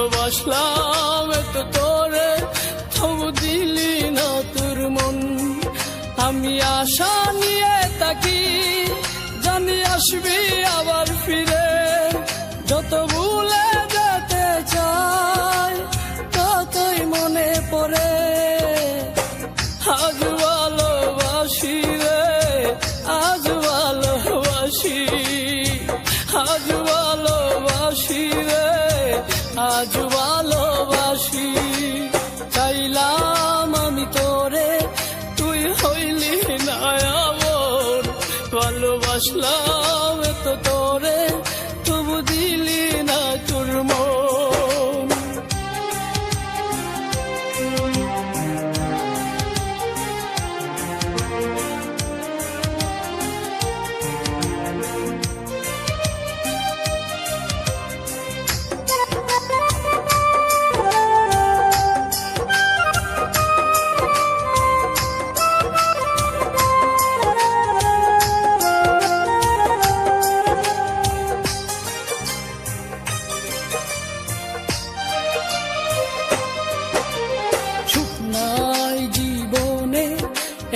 ভালোবাসলাম এত তোরে, তবু দিলি না তোর মন। আমি আশা নিয়ে থাকি, জানি আসবি আবার ফিরে। যত ভুলে যেতে চাই, ততই মনে পড়ে। আজ ভালোবাসি রে, আজ ভালোবাসি, আজ ভালোবাসি রে, আজ ভালোবাসি। চাইলাম আমি তোরে, তুই হইলি না আমার। ভালোবাসলাম এত তোরে, তবু দিলি না তোর মন।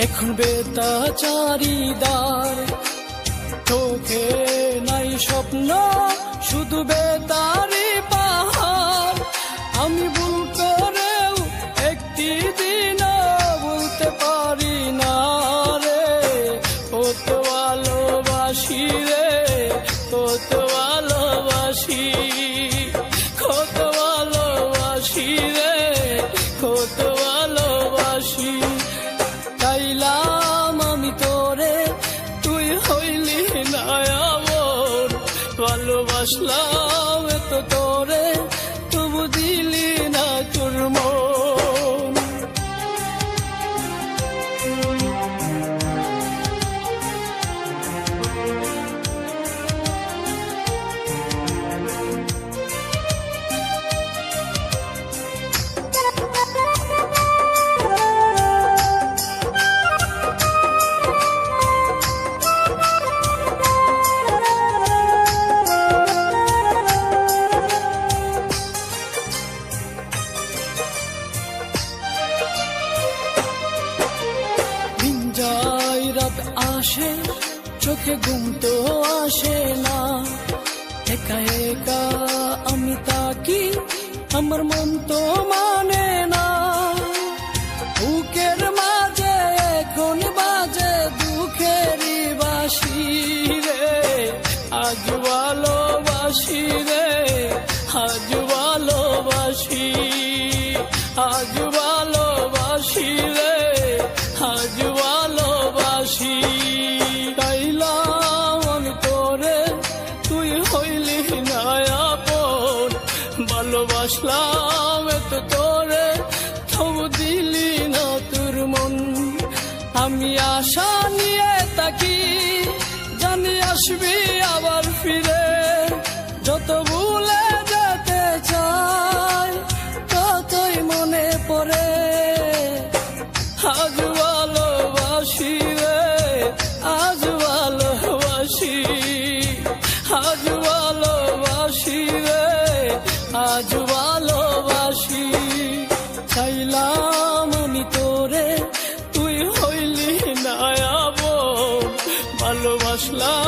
এখন বেতা চারিদার, চোখে নাই স্বপ্ন, শুধু বেতারি পাহাড়। আমি ভুল করেও একটি দিনও বলতে পারি না রে, কত ভালোবাসি রে, কত ভালোবাসি, কত ভালোবাসি রে, কত ভালোবাসি। চাইলাম আমি তোরে, তুই হইলি না আমার। ভালোবাসলাম এত তোরে, তবু দিলি না তোর মন। রাত আসে, চোখে ঘুম তো আসে না। একা একা আমি তাকি, আমার মন তো মানে না। বুকের মাঝে এখন বাজে দুঃখেরই বাঁশি রে। আজ ভালোবাসি রে, আজ ভালোবাসি, আজ ভালোবাসি রে, আজ ভালোবাসি। চাইলাম আমি তোরে, তুই হইলি না আপন। ভালোবাসলাম এত তোরে, তবু দিলি না তোর মন। আমি আশা নিয়ে থাকি, জানি আসবি আবার ফিরে। যত ভুলে যেতে চাই, ততই মনে পড়ে। আজ ভালোবাসি রে, আজ ভালোবাসি, আজ ভালোবাসি রে, আজ ভালোবাসি। চাইলাম আমি তোরে, তুই হইলি না আপন। ভালোবাসলাম